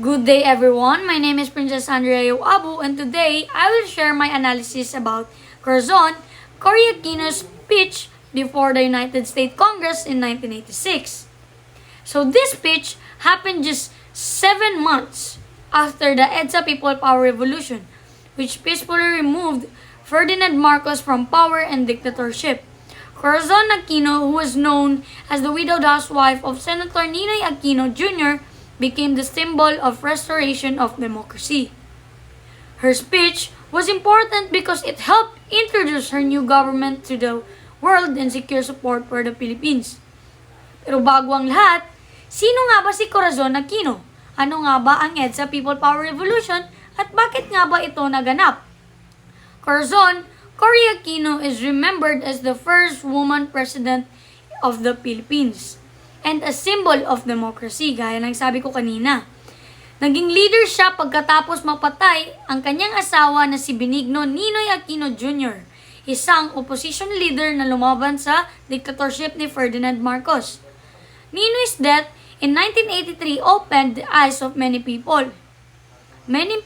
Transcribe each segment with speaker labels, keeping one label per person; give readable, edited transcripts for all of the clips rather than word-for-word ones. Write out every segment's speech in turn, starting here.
Speaker 1: Good day everyone, my name is Princess Andrea Abu and today I will share my analysis about Corazon Aquino's speech before the United States Congress in 1986. So this speech happened just 7 months after the EDSA People Power Revolution, which peacefully removed Ferdinand Marcos from power and dictatorship. Corazon Aquino, who was known as the widowed housewife of Senator Ninoy Aquino Jr., became the symbol of restoration of democracy. Her speech was important because it helped introduce her new government to the world and secure support for the Philippines. Pero bago ang lahat, sino nga ba si Corazon Aquino? Ano nga ba ang EDSA People Power Revolution at bakit nga ba ito naganap? Corazon Aquino is remembered as the first woman president of the Philippines and a symbol of democracy, gaya ng sabi ko kanina. Naging leader siya pagkatapos mapatay ang kanyang asawa na si Benigno Ninoy Aquino Jr., isang opposition leader na lumaban sa dictatorship ni Ferdinand Marcos. Ninoy's death in 1983 opened the eyes of many people. Many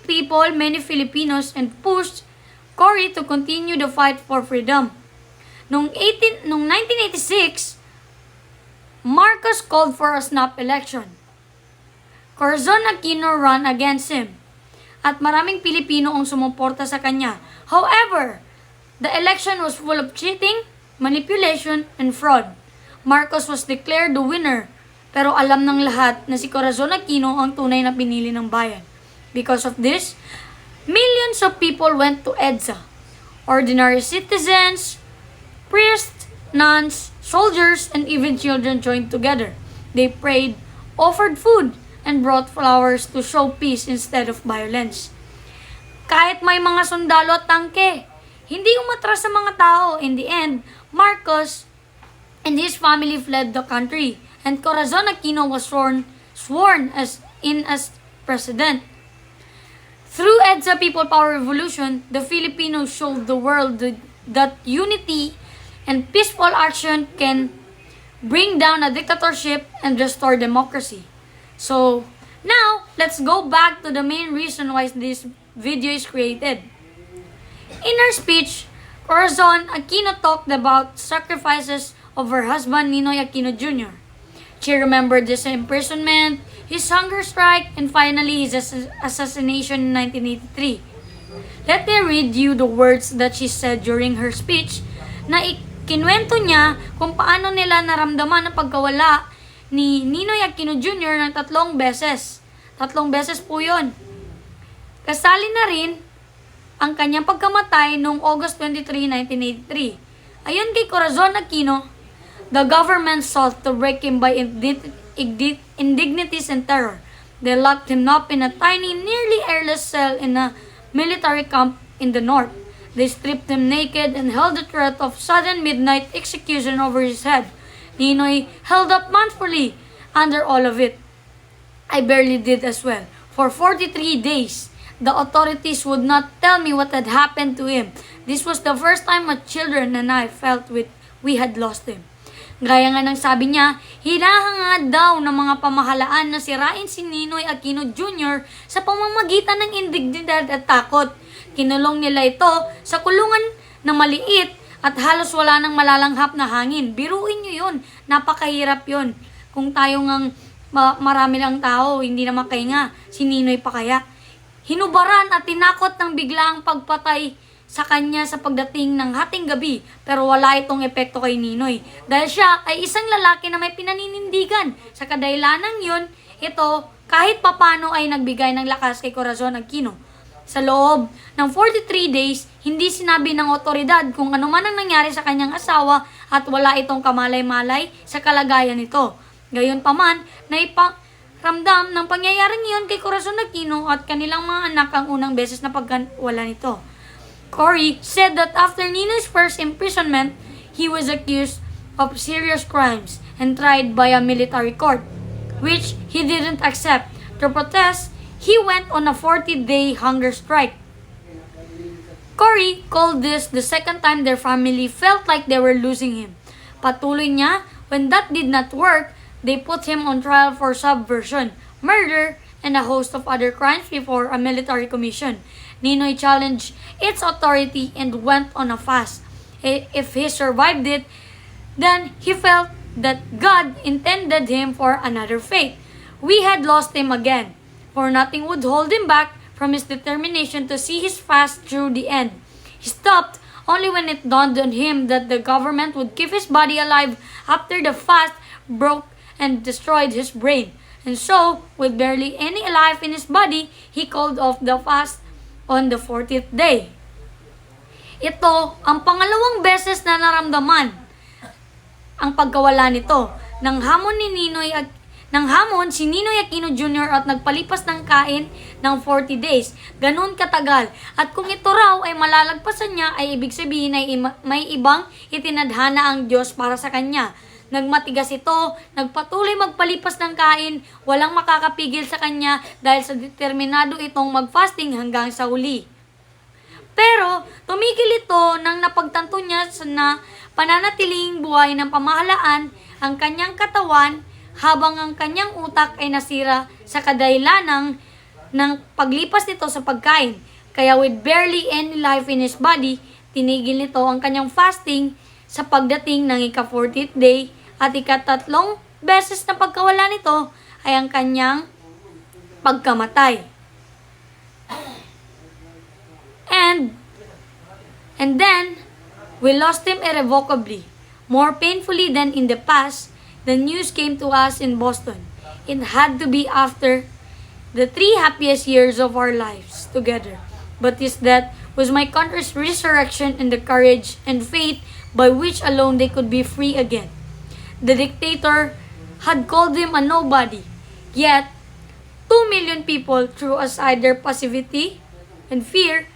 Speaker 1: Filipinos, and pushed Cory to continue the fight for freedom. Noong 1986, Marcos called for a snap election. Corazon Aquino ran against him, at maraming Pilipino ang sumuporta sa kanya. However, the election was full of cheating, manipulation, and fraud. Marcos was declared the winner, pero alam ng lahat na si Corazon Aquino ang tunay na pinili ng bayan. Because of this, millions of people went to EDSA. Ordinary citizens, priests, nuns, soldiers, and even children joined together. They prayed, offered food, and brought flowers to show peace instead of violence. Kahit may mga sundalo at tangke, hindi umatras sa mga tao. In the end, Marcos and his family fled the country, and Corazon Aquino was sworn as president. Through EDSA People Power Revolution, the Filipinos showed the world that unity and peaceful action can bring down a dictatorship and restore democracy. So, now, let's go back to the main reason why this video is created. In her speech, Corazon Aquino talked about sacrifices of her husband Ninoy Aquino Jr. She remembered his imprisonment, his hunger strike, and finally his assassination in 1983. Let me read you the words that she said during her speech na kinwento niya kung paano nila naramdaman ang pagkawala ni Ninoy Aquino Jr. ng 3 beses. 3 beses po yun. Kasali na rin ang kanyang pagkamatay noong August 23, 1983. Ayon kay Corazon Aquino, the government sought to break him by indignities and terror. They locked him up in a tiny, nearly airless cell in a military camp in the north. They stripped him naked and held the threat of sudden midnight execution over his head. Ninoy held up manfully under all of it. I barely did as well. For 43 days, the authorities would not tell me what had happened to him. This was the first time my children and I felt we had lost him. Gaya nga ng sabi niya, hinahangad daw ng mga pamahalaan na sirain si Ninoy Aquino Jr. sa pamamagitan ng indignidad at takot. Kinulong nila ito sa kulungan na maliit at halos wala nang malalanghap na hangin. Biruin nyo yun, napakahirap yun. Kung tayo ngang marami lang tao, hindi na makahinga, si Ninoy pa kaya. Hinubaran at tinakot ng biglaang pagpatay sa kanya sa pagdating ng hating gabi, pero wala itong epekto kay Ninoy. Dahil siya ay isang lalaki na may pinaninindigan. Sa kadahilanan yun, ito kahit papano ay nagbigay ng lakas kay Corazon Aquino. Sa loob ng 43 days, hindi sinabi ng otoridad kung ano man ang nangyari sa kanyang asawa at wala itong kamalay-malay sa kalagayan nito. Gayunpaman, naiparamdam ng pangyayaring iyon kay Corazon Aquino at kanilang mga anak ang unang beses na pagwala nito. Cory said that after Ninoy's first imprisonment, he was accused of serious crimes and tried by a military court, which he didn't accept. To protest, he went on a 40-day hunger strike. Cory called this the second time their family felt like they were losing him. Patuloy niya, when that did not work, they put him on trial for subversion, murder, and a host of other crimes before a military commission. Ninoy challenged its authority and went on a fast. If he survived it, then he felt that God intended him for another fate. We had lost him again, for nothing would hold him back from his determination to see his fast through the end. He stopped only when it dawned on him that the government would keep his body alive after the fast broke and destroyed his brain. And so, with barely any life in his body, he called off the fast on the 40th day. Ito ang pangalawang beses na naramdaman ang pagkawala nito. Nang hamon si Ninoy Aquino Jr. at nagpalipas ng kain ng 40 days. Ganun katagal. At kung ito raw ay malalagpasan niya, ay ibig sabihin ay may ibang itinadhana ang Diyos para sa kanya. Nagmatigas ito, nagpatuloy magpalipas ng kain, walang makakapigil sa kanya dahil sa determinado itong mag-fasting hanggang sa huli. Pero, tumigil ito nang napagtanto niya na pananatiling buhay ng pamahalaan ang kanyang katawan habang ang kanyang utak ay nasira sa kadahilan ng paglipas nito sa pagkain. Kaya with barely any life in his body, tinigil nito ang kanyang fasting sa pagdating ng ika-40th day at ika-3 beses na pagkawala nito ay ang kanyang pagkamatay. And then, we lost him irrevocably. More painfully than in the past, the news came to us in Boston. It had to be after the 3 happiest years of our lives together. But his death was my country's resurrection and the courage and faith by which alone they could be free again. The dictator had called him a nobody, yet 2 million people threw aside their passivity and fear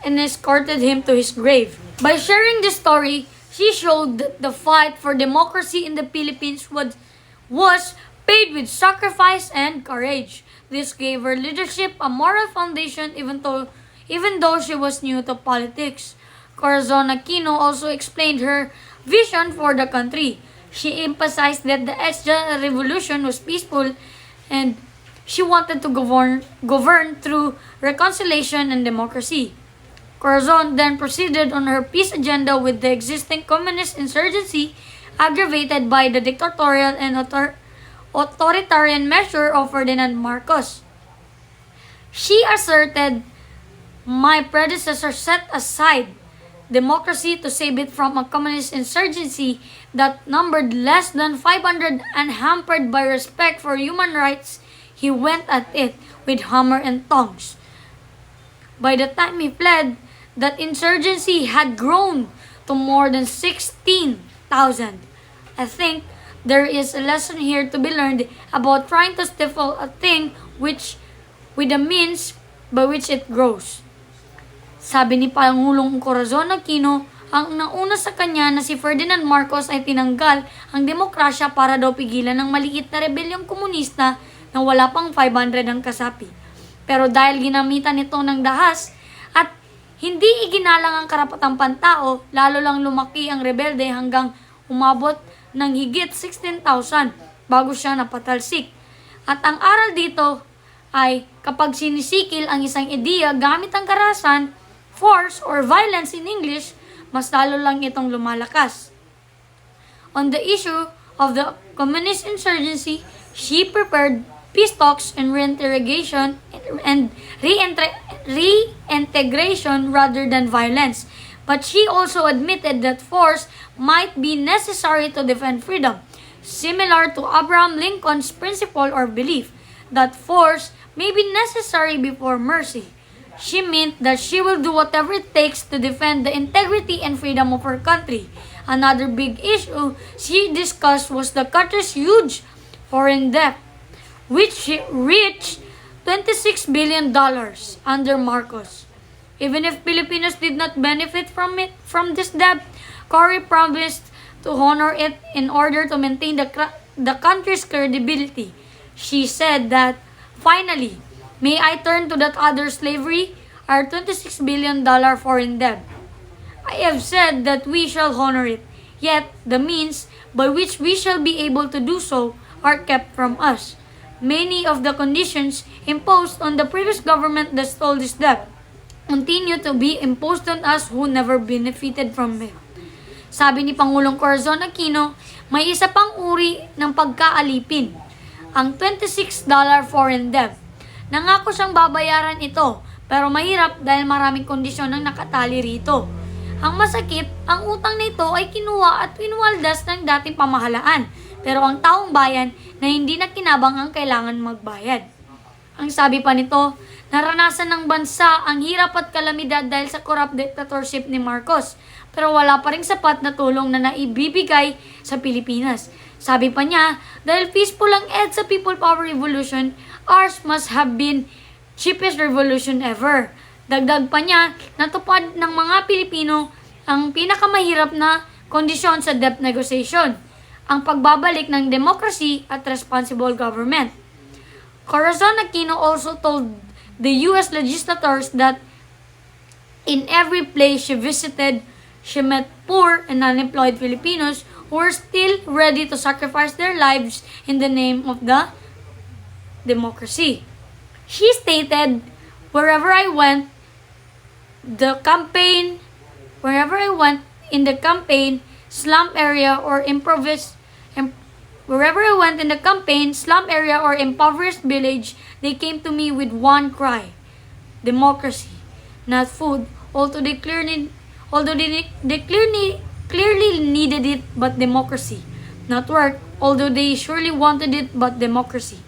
Speaker 1: and escorted him to his grave. By sharing this story, she showed that the fight for democracy in the Philippines was paid with sacrifice and courage. This gave her leadership a moral foundation even though she was new to politics. Corazon Aquino also explained her vision for the country. She emphasized that the Extra Revolution was peaceful and she wanted to govern through reconciliation and democracy. Corazon then proceeded on her peace agenda with the existing communist insurgency aggravated by the dictatorial and authoritarian measure of Ferdinand Marcos. She asserted, "My predecessor set aside democracy to save it from a communist insurgency that numbered less than 500 and hampered by respect for human rights. He went at it with hammer and tongs." By the time he fled, that insurgency had grown to more than 16,000. I think there is a lesson here to be learned about trying to stifle a thing with the means by which it grows. Sabi ni Pangulong Corazon Aquino, ang nauna sa kanya na si Ferdinand Marcos ay tinanggal ang demokrasya para daw pigilan ng maliit na rebelyong komunista na wala pang 500 ang kasapi. Pero dahil ginamitan ito ng dahas at hindi iginalang ang karapatang pantao, lalo lang lumaki ang rebelde hanggang umabot ng higit 16,000 bago siya napatalsik. At ang aral dito ay kapag sinisikil ang isang ideya gamit ang karahasan, force or violence in English, mas lalo lang itong lumalakas. On the issue of the communist insurgency, she prepared peace talks and reintegration rather than violence. But she also admitted that force might be necessary to defend freedom, similar to Abraham Lincoln's principle or belief that force may be necessary before mercy. She meant that she will do whatever it takes to defend the integrity and freedom of her country. Another big issue she discussed was the country's huge foreign debt, which reached $26 billion under Marcos. Even if Filipinos did not benefit from this debt, Cory promised to honor it in order to maintain the country's credibility. She said that, "Finally, may I turn to that other slavery, our $26 billion foreign debt. I have said that we shall honor it, yet the means by which we shall be able to do so are kept from us." many of the conditions imposed on the previous government that stole this debt continue to be imposed on us who never benefited from it. Sabi ni Pangulong Corazon Aquino, may isa pang uri ng pagkaalipin, ang $26 foreign debt. Nangako siyang babayaran ito, pero mahirap dahil maraming kondisyon ang nakatali rito. Ang masakit, ang utang na ito ay kinuha at pinwaldas ng dating pamahalaan, pero ang taong bayan na hindi na kinabang ang kailangan magbayad. Ang sabi pa nito, naranasan ng bansa ang hirap at kalamidad dahil sa corrupt dictatorship ni Marcos, pero wala pa ring sapat na tulong na naibibigay sa Pilipinas. Sabi pa niya, dahil peaceful ang EDSA People Power Revolution, ours must have been cheapest revolution ever. Dagdag pa niya, natupad ng mga Pilipino ang pinakamahirap na kondisyon sa debt negotiation, ang pagbabalik ng democracy at responsible government. Corazon Aquino also told the U.S. legislators that in every place she visited, she met poor and unemployed Filipinos who were still ready to sacrifice their lives in the name of the democracy. She stated, wherever I went in the campaign, slum area or impoverished village, they came to me with one cry, democracy, not food, although they clearly needed it, but democracy, not work, although they surely wanted it, but democracy,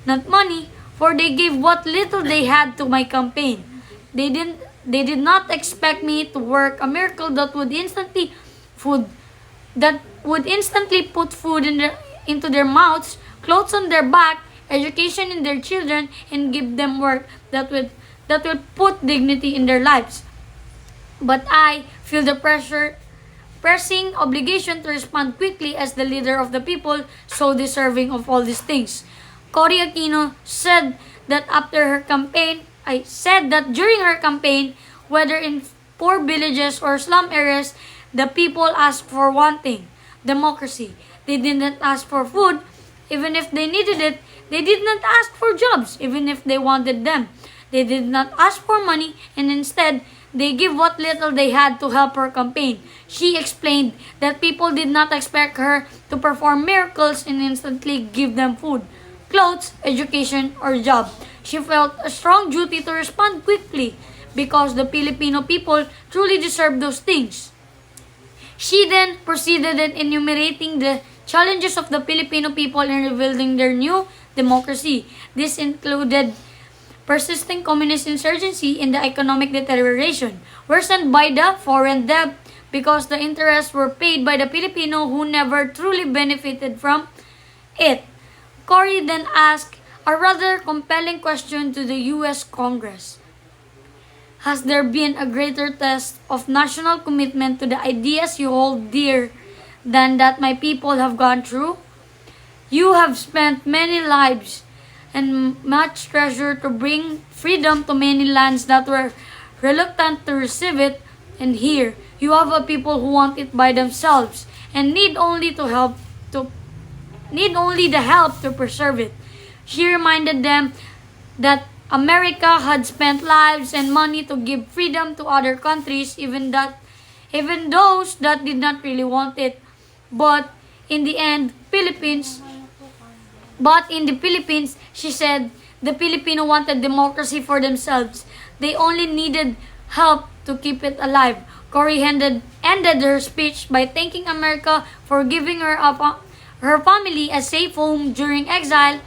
Speaker 1: not money, for they gave what little they had to my campaign. They did not expect me to work a miracle that would instantly put food into their mouths, clothes on their back, education in their children, and give them work that will put dignity in their lives. But I feel the pressing obligation to respond quickly as the leader of the people, so deserving of all these things. Cory Aquino said that during her campaign, whether in poor villages or slum areas, the people asked for one thing, democracy. They did not ask for food, even if they needed it. They did not ask for jobs, even if they wanted them. They did not ask for money, and instead, they give what little they had to help her campaign. She explained that people did not expect her to perform miracles and instantly give them food, clothes, education, or job. She felt a strong duty to respond quickly because the Filipino people truly deserve those things. She then proceeded in enumerating the challenges of the Filipino people in rebuilding their new democracy. This included persisting communist insurgency and the economic deterioration, worsened by the foreign debt because the interests were paid by the Filipino who never truly benefited from it. Cory then asked a rather compelling question to the U.S. Congress. Has there been a greater test of national commitment to the ideas you hold dear than that my people have gone through? You have spent many lives and much treasure to bring freedom to many lands that were reluctant to receive it, and here you have a people who want it by themselves and need only the help to preserve it. She reminded them that America had spent lives and money to give freedom to other countries, even those that did not really want it. But in the Philippines, she said, the Filipino wanted democracy for themselves. They only needed help to keep it alive. Cory ended her speech by thanking America for giving her family a safe home during exile,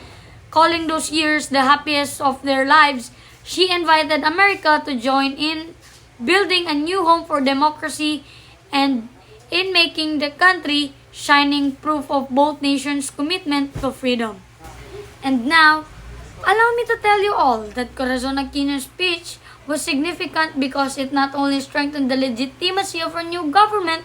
Speaker 1: calling those years the happiest of their lives. She invited America to join in building a new home for democracy and in making the country shining proof of both nations' commitment to freedom. And now, allow me to tell you all that Corazon Aquino's speech was significant because it not only strengthened the legitimacy of our new government,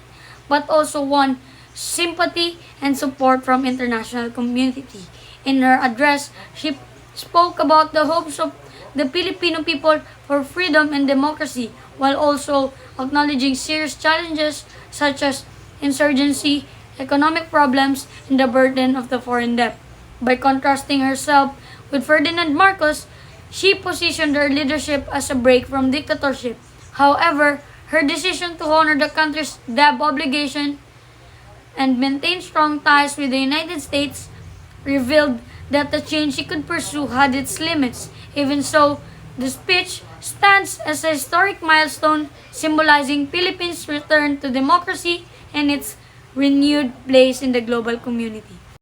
Speaker 1: but also won sympathy and support from international community. In her address, she spoke about the hopes of the Filipino people for freedom and democracy, while also acknowledging serious challenges such as insurgency, economic problems, and the burden of the foreign debt. By contrasting herself With Ferdinand Marcos, she positioned her leadership as a break from dictatorship. However, her decision to honor the country's debt obligation and maintain strong ties with the United States revealed that the change she could pursue had its limits. Even so, the speech stands as a historic milestone symbolizing Philippines' return to democracy and its renewed place in the global community.